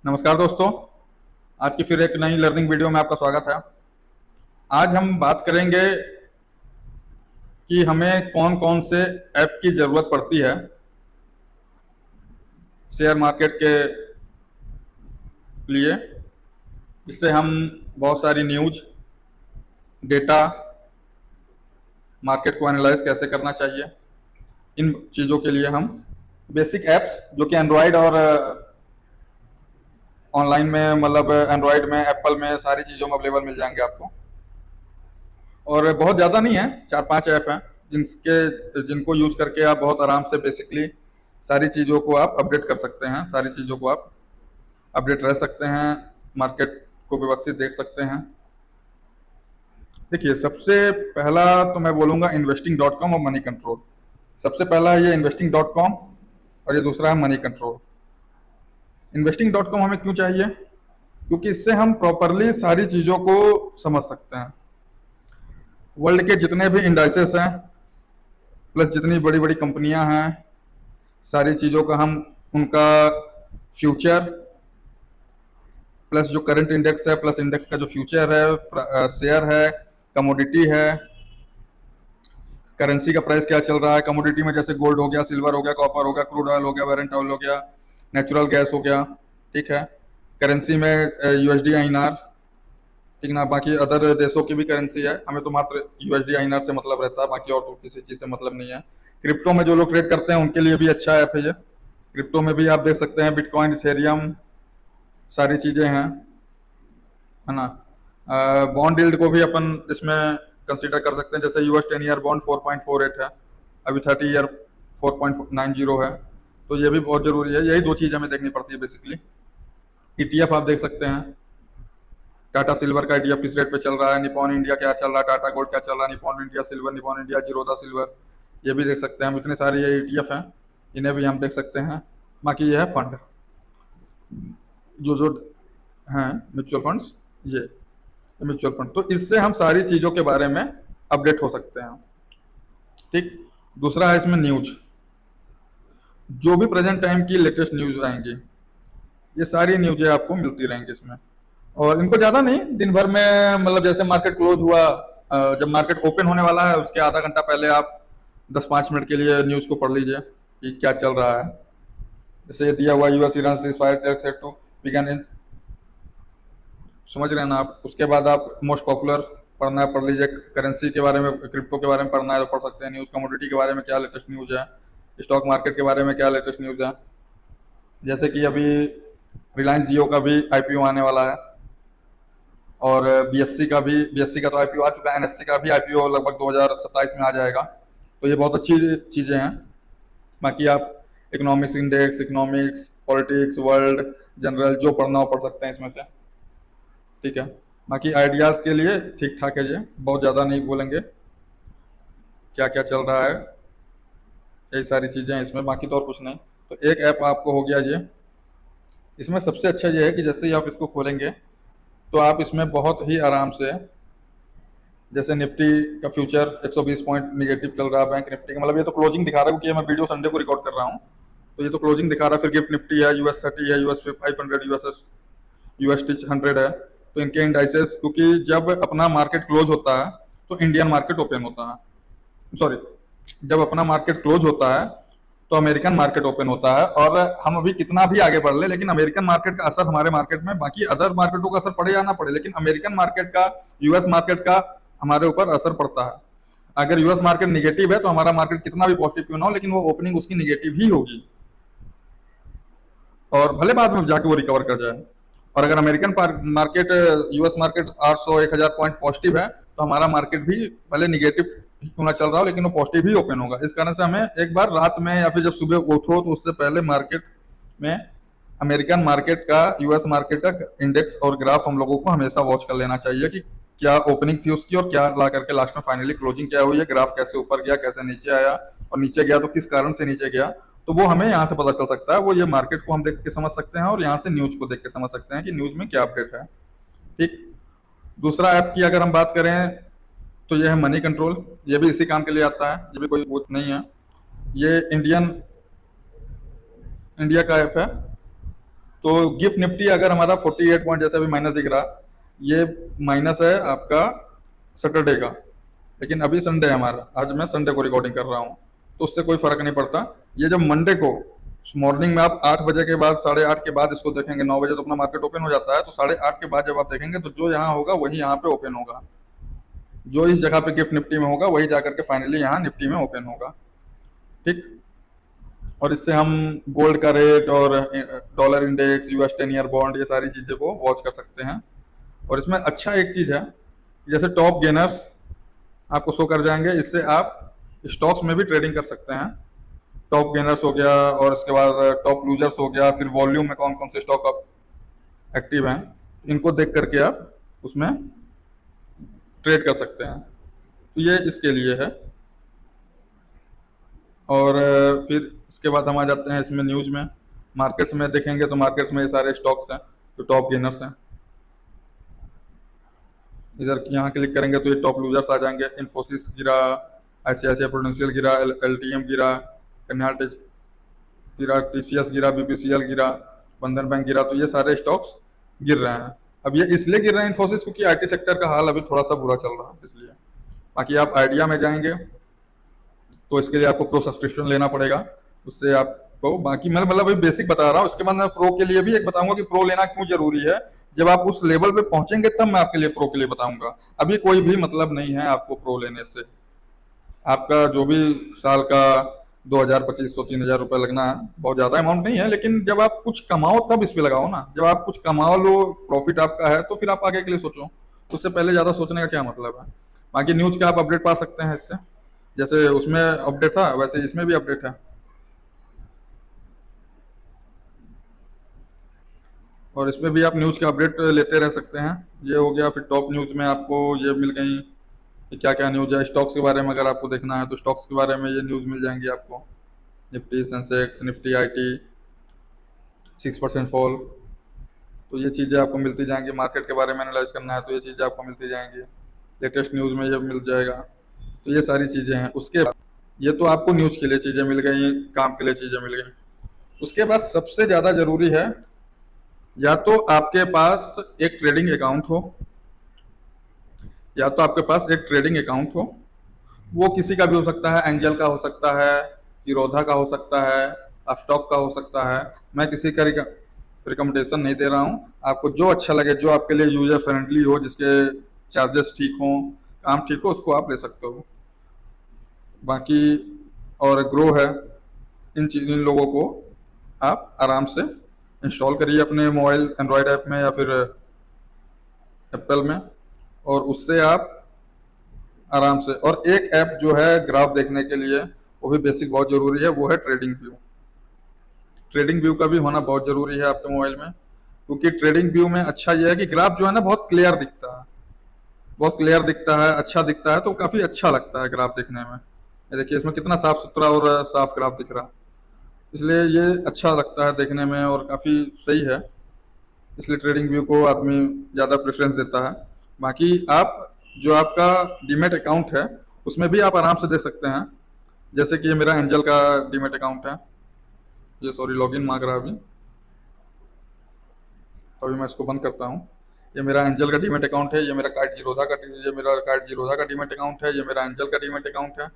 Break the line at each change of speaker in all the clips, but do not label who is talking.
नमस्कार दोस्तों। आज की फिर एक नई लर्निंग वीडियो में आपका स्वागत है। आज हम बात करेंगे कि हमें कौन कौन से ऐप की ज़रूरत पड़ती है शेयर मार्केट के लिए। इससे हम बहुत सारी न्यूज, डेटा, मार्केट को एनालाइज कैसे करना चाहिए, इन चीज़ों के लिए हम बेसिक ऐप्स जो कि एंड्रॉयड और ऑनलाइन में, मतलब एंड्रॉयड में, एप्पल में, सारी चीज़ों में अवेलेबल मिल जाएंगे आपको। और बहुत ज़्यादा नहीं है, 4-5 ऐप हैं जिनको यूज़ करके आप बहुत आराम से बेसिकली सारी चीज़ों को आप अपडेट कर सकते हैं, सारी चीज़ों को आप अपडेट रह सकते हैं, मार्केट को व्यवस्थित देख सकते हैं। देखिए, सबसे पहला तो मैं बोलूँगा investing.com और मनी कंट्रोल। सबसे पहला ये investing.com और ये दूसरा है मनी कंट्रोल। investing.com हमें क्यों चाहिए? क्योंकि इससे हम प्रॉपरली सारी चीज़ों को समझ सकते हैं। वर्ल्ड के जितने भी इंडाइसेस हैं, प्लस जितनी बड़ी बड़ी कंपनियां हैं, सारी चीज़ों का हम उनका फ्यूचर, प्लस जो करंट इंडेक्स है, प्लस इंडेक्स का जो फ्यूचर है, शेयर है, कमोडिटी है, करेंसी का प्राइस क्या चल रहा है। कमोडिटी में जैसे गोल्ड हो गया, सिल्वर हो गया, कॉपर हो गया, क्रूड ऑयल हो गया, वेरेंट ऑयल हो गया, नेचुरल गैस हो गया, ठीक है। करेंसी में यूएसडी आईएनआर, ठीक ना। बाकी अदर देशों की भी करेंसी है, हमें तो मात्र यूएसडी आईएनआर से मतलब रहता है, बाकी और तो किसी चीज़ से मतलब नहीं है। क्रिप्टो में जो लोग ट्रेड करते हैं उनके लिए भी अच्छा ऐप है ये। क्रिप्टो में भी आप देख सकते हैं बिटकॉइन, इथेरियम, सारी चीज़ें हैं, है ना। बॉन्ड यील्ड को भी अपन इसमें कंसीडर कर सकते हैं। जैसे यूएस 10 ईयर बॉन्ड 4.48 है, अभी 30 ईयर 4.90 है, तो ये भी बहुत ज़रूरी है। यही दो चीज़ हमें देखनी पड़ती है बेसिकली। ईटीएफ आप देख सकते हैं, टाटा सिल्वर का ईटीएफ किस रेट पे चल रहा है, निपॉन इंडिया क्या चल रहा है, टाटा गोल्ड क्या चल रहा है, Nippon India silver, Nippon India Zerodha silver, ये भी देख सकते हैं हम। इतने सारे ये ईटीएफ हैं, इन्हें भी हम देख सकते हैं। बाकी ये है फंड, जो हैं म्यूचुअल फंड्स, ये म्यूचुअल फंड। तो इससे हम सारी चीज़ों के बारे में अपडेट हो सकते हैं, ठीक। दूसरा है इसमें न्यूज, जो भी प्रेजेंट टाइम की लेटेस्ट न्यूज आएंगी, ये सारी न्यूज़ें आपको मिलती रहेंगी इसमें। और इनको ज़्यादा नहीं, दिन भर में, मतलब जैसे मार्केट क्लोज हुआ, जब मार्केट ओपन होने वाला है उसके आधा घंटा पहले आप 10-5 मिनट के लिए न्यूज़ को पढ़ लीजिए कि क्या चल रहा है। जैसे ये दिया हुआ US Iran ceasefire talks set to begin in, समझ रहे हैं ना आप। उसके बाद आप मोस्ट पॉपुलर पढ़ना है, पढ़ लीजिए। करेंसी के बारे में, क्रिप्टो के बारे में पढ़ना है तो पढ़ सकते हैं न्यूज़। कमोडिटी के बारे में क्या लेटेस्ट न्यूज़ है, स्टॉक मार्केट के बारे में क्या लेटेस्ट न्यूज़ है। जैसे कि अभी रिलायंस जियो का भी आईपीओ आने वाला है, और बीएससी का तो आईपीओ आ चुका है, एनएससी का भी आईपीओ लगभग 2027 में आ जाएगा। तो ये बहुत अच्छी चीज़ें हैं। बाकी आप economics index, economics, politics, world, general, जो पढ़ना हो पढ़ सकते हैं इसमें से, ठीक है। बाकी आइडियाज़ के लिए ठीक ठाक है ये, बहुत ज़्यादा नहीं बोलेंगे क्या क्या चल रहा है, यही सारी चीज़ें हैं इसमें, बाकी तो और कुछ नहीं। तो एक ऐप आपको हो गया ये। इसमें सबसे अच्छा ये है कि जैसे ही आप इसको खोलेंगे तो आप इसमें बहुत ही आराम से, जैसे निफ्टी का फ्यूचर 120 पॉइंट निगेटिव चल रहा है, बैंक निफ्टी का, मतलब ये तो क्लोजिंग दिखा रहा है क्योंकि ये मैं वीडियो संडे को रिकॉर्ड कर रहा हूँ, तो ये तो क्लोजिंग दिखा रहा है। फिर गिफ्ट निफ्टी है, यूएस 30 है, यूएस 500, यूएसटी 100 है। तो इनके इंडाइसेस, क्योंकि जब अपना मार्केट क्लोज होता है तो इंडियन मार्केट ओपन होता है, सॉरी, जब अपना मार्केट क्लोज होता है तो अमेरिकन मार्केट ओपन होता है। और हम अभी कितना भी आगे बढ़ ले, लेकिन अमेरिकन मार्केट का असर हमारे मार्केट में, बाकी अदर मार्केटों का असर पड़े या ना पड़े, लेकिन अमेरिकन मार्केट का, यूएस मार्केट का हमारे ऊपर असर पड़ता है। अगर यूएस मार्केट निगेटिव है तो हमारा मार्केट कितना भी पॉजिटिव क्यों ना हो, लेकिन वो ओपनिंग उसकी निगेटिव ही होगी, और भले बाद में जाके वो रिकवर कर जाए। और अगर American market, US market 800-1000 point positive है तो हमारा मार्केट भी भले निगेटिव क्यों ना चल रहा हो, लेकिन वो पॉजिटिव ही ओपन होगा। इस कारण से हमें एक बार रात में या फिर जब सुबह उठो तो उससे पहले मार्केट में अमेरिकन मार्केट का, यूएस मार्केट का इंडेक्स और ग्राफ हम लोगों को हमेशा वॉच कर लेना चाहिए कि क्या ओपनिंग थी उसकी और क्या ला करके लास्ट में फाइनली क्लोजिंग क्या हुई है, ग्राफ कैसे ऊपर गया, कैसे नीचे आया, और नीचे गया तो किस कारण से नीचे गया। तो वो हमें यहाँ से पता चल सकता है। वो ये मार्केट को हम देख के समझ सकते हैं और यहाँ से न्यूज को देख के समझ सकते हैं कि न्यूज में क्या अपडेट है, ठीक। दूसरा ऐप की अगर हम बात करें तो ये है मनी कंट्रोल। ये भी इसी काम के लिए आता है, ये भी कोई वो नहीं है। ये इंडिया का ऐप है। तो गिफ्ट निफ्टी अगर हमारा 48 पॉइंट जैसे अभी माइनस दिख रहा, ये माइनस है आपका सैटरडे का, लेकिन अभी संडे है हमारा, आज मैं संडे को रिकॉर्डिंग कर रहा हूँ, तो उससे कोई फर्क नहीं पड़ता। ये जब मंडे को मॉर्निंग में आप 8 बजे के बाद, 8:30 के बाद इसको देखेंगे, 9 बजे तो अपना मार्केट ओपन हो जाता है, तो 8:30 के बाद जब आप देखेंगे तो जो यहाँ होगा वही यहाँ पे ओपन होगा, जो इस जगह पे गिफ्ट निफ्टी में होगा वही जाकर के फाइनली यहाँ निफ्टी में ओपन होगा। ठीक। और इससे हम गोल्ड का रेट और dollar index, US 10 year bond, ये सारी चीज़ों को वॉच कर सकते हैं। और इसमें अच्छा एक चीज़ है, जैसे टॉप गेनर्स आपको शो कर जाएंगे, इससे आप स्टॉक्स में भी ट्रेडिंग कर सकते हैं। टॉप गेनर्स हो गया और इसके बाद टॉप लूजर्स हो गया, फिर वॉल्यूम में कौन कौन से स्टॉक आप एक्टिव हैं, इनको देख करके आप उसमें ट्रेड कर सकते हैं। तो ये इसके लिए है। और फिर इसके बाद हम आ जाते हैं इसमें न्यूज़ में। मार्केट्स में देखेंगे तो मार्केट्स में ये सारे स्टॉक्स हैं जो टॉप गेनर्स हैं। इधर यहाँ क्लिक करेंगे तो ये टॉप लूजर्स आ जाएंगे। इन्फोसिस गिरा, ICICI प्रूडेंशियल गिरा, LTM गिरा, कन्याल गिरा, TCS गिरा, BPCL गिरा, बंधन बैंक गिरा। तो ये सारे स्टॉक्स गिर रहे हैं। अब ये इसलिए गिर रहे हैं इन्फोसिस क्योंकि IT सेक्टर का हाल अभी थोड़ा सा बुरा चल रहा है, इसलिए। बाकी आप आइडिया में जाएंगे तो इसके लिए आपको प्रो सब्सक्रिप्शन लेना पड़ेगा, उससे आपको, बाकी मैं मतलब अभी बेसिक बता रहा हूँ, उसके बाद मैं प्रो के लिए भी एक बताऊंगा कि प्रो लेना क्यों जरूरी है। जब आप उस लेवल पे पहुंचेंगे तब मैं आपके लिए प्रो के लिए बताऊंगा। अभी कोई भी मतलब नहीं है आपको प्रो लेने से। आपका जो भी साल का 2000, 2500, 3000 रुपये लगना है, बहुत ज़्यादा अमाउंट नहीं है, लेकिन जब आप कुछ कमाओ तब इस पे लगाओ ना। जब आप कुछ कमाओ लो, प्रॉफिट आपका है, तो फिर आप आगे के लिए सोचो। उससे पहले ज़्यादा सोचने का क्या मतलब है। बाकी न्यूज़ का आप अपडेट पा सकते हैं इससे, जैसे उसमें अपडेट था वैसे इसमें भी अपडेट है। और इसमें भी आप न्यूज़ के अपडेट लेते रह सकते हैं। ये हो गया। फिर टॉप न्यूज़ में आपको ये मिल गई कि क्या क्या न्यूज़ है। स्टॉक्स के बारे में अगर आपको देखना है तो स्टॉक्स के बारे में ये न्यूज़ मिल जाएंगी आपको। Nifty, Sensex, Nifty IT 6% fall, तो ये चीज़ें आपको मिलती जाएंगी। मार्केट के बारे में एनालाइज करना है तो ये चीज़ें आपको मिलती जाएंगी। लेटेस्ट न्यूज़ में ये मिल जाएगा। तो ये सारी चीज़ें हैं। उसके बाद ये तो आपको न्यूज़ के लिए चीज़ें मिल गई, काम के लिए चीज़ें मिल गई। उसके बाद सबसे ज़्यादा ज़रूरी है, या तो आपके पास एक ट्रेडिंग अकाउंट हो, या तो आपके पास एक ट्रेडिंग अकाउंट हो। वो किसी का भी हो सकता है, एंजल का हो सकता है, जीरोधा का हो सकता है, अपस्टॉक का हो सकता है। मैं किसी का रिकमेंडेशन नहीं दे रहा हूँ। आपको जो अच्छा लगे, जो आपके लिए यूजर फ्रेंडली हो, जिसके चार्जेस ठीक हों, काम ठीक हो, उसको आप ले सकते हो। बाकी और ग्रो है, इन लोगों को आप आराम से इंस्टॉल करिए अपने मोबाइल एंड्रॉयड ऐप में या फिर एप्पल में, और उससे आप आराम से। और एक ऐप जो है ग्राफ देखने के लिए, वो भी बेसिक बहुत ज़रूरी है, वो है ट्रेडिंग व्यू। ट्रेडिंग व्यू का भी होना बहुत ज़रूरी है आपके मोबाइल में, क्योंकि ट्रेडिंग व्यू में अच्छा ये है कि ग्राफ जो है ना बहुत क्लियर दिखता है, बहुत क्लियर दिखता है, अच्छा दिखता है, तो काफ़ी अच्छा लगता है ग्राफ देखने में। ये देखिए इसमें कितना साफ सुथरा और साफ ग्राफ दिख रहा है, इसलिए ये अच्छा लगता है देखने में और काफ़ी सही है। इसलिए ट्रेडिंग व्यू को आदमी ज़्यादा प्रेफरेंस देता है। बाकी आप जो आपका डीमेट अकाउंट है उसमें भी आप आराम से देख सकते हैं। जैसे कि ये मेरा एंजल का डीमेट अकाउंट है, ये सॉरी लॉगिन मांग रहा है अभी, अभी मैं इसको बंद करता हूँ। ये मेरा एंजल का डीमेट अकाउंट है, ये मेरा कार्ड जीरोधा का, ये मेरा कार्ड जीरोधा का डीमेट अकाउंट है, ये मेरा एंजल का डीमेट अकाउंट है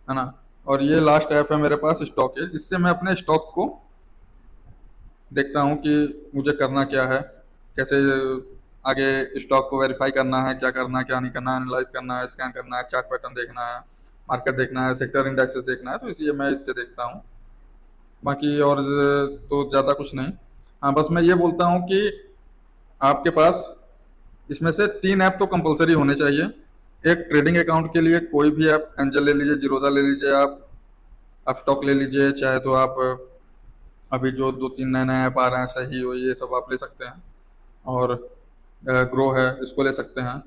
ना। और ये लास्ट ऐप है मेरे पास स्टॉक है, इससे मैं अपने स्टॉक को देखता हूँ कि मुझे करना क्या है, कैसे आगे स्टॉक को वेरीफाई करना है, क्या करना है क्या नहीं करना है, एनालाइज करना है, स्कैन करना है, चार्ट पैटर्न देखना है, मार्केट देखना है, सेक्टर इंडेक्सेस देखना है, तो इसलिए मैं इससे देखता हूँ। बाकी और तो ज़्यादा कुछ नहीं। हाँ, बस मैं ये बोलता हूँ कि आपके पास इसमें से 3 ऐप तो कंपलसरी होने चाहिए। एक ट्रेडिंग अकाउंट के लिए कोई भी ऐप, एंजल ले लीजिए, जीरोधा ले लीजिए, आप स्टॉक ले लीजिए, चाहे तो आप अभी जो 2-3 नए नए ऐप आ रहे हैं सही हो, ये सब आप ले सकते हैं। और ग्रो है, इसको ले सकते हैं।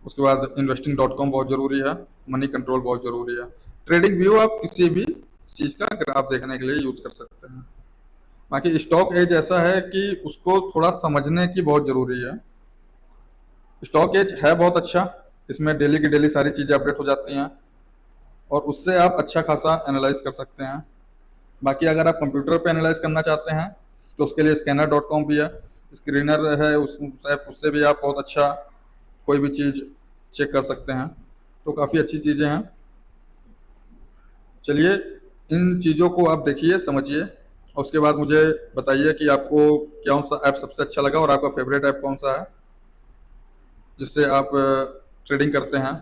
उसके बाद investing.com बहुत ज़रूरी है, मनी कंट्रोल बहुत ज़रूरी है। ट्रेडिंग व्यू आप किसी भी चीज़ का ग्राफ देखने के लिए यूज कर सकते हैं। बाकी स्टॉक एज ऐसा है कि उसको थोड़ा समझने की बहुत ज़रूरी है। स्टॉक एज है बहुत अच्छा, इसमें डेली की डेली सारी चीज़ें अपडेट हो जाती हैं और उससे आप अच्छा खासा एनालाइज कर सकते हैं। बाकी अगर आप कंप्यूटर पे एनालाइज करना चाहते हैं तो उसके लिए scanner.com भी है, स्क्रीनर है, उस ऐप, उससे भी आप बहुत अच्छा कोई भी चीज़ चेक कर सकते हैं। तो काफ़ी अच्छी चीज़ें हैं। चलिए, इन चीज़ों को आप देखिए, समझिए, और उसके बाद मुझे बताइए कि आपको कौन सा ऐप सबसे अच्छा लगा और आपका फेवरेट ऐप कौन सा है जिससे आप ट्रेडिंग करते हैं,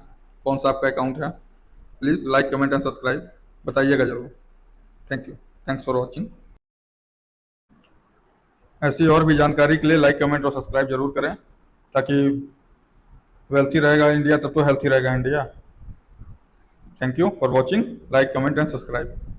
कौन सा आपका अकाउंट है। Please like, comment and subscribe बताइएगा ज़रूर। Thank you, thanks for watching. ऐसी और भी जानकारी के लिए लाइक, कमेंट और सब्सक्राइब जरूर करें, ताकि वेल्थी रहेगा इंडिया तब तो हेल्थी रहेगा India. Thank you for watching, like, comment and subscribe.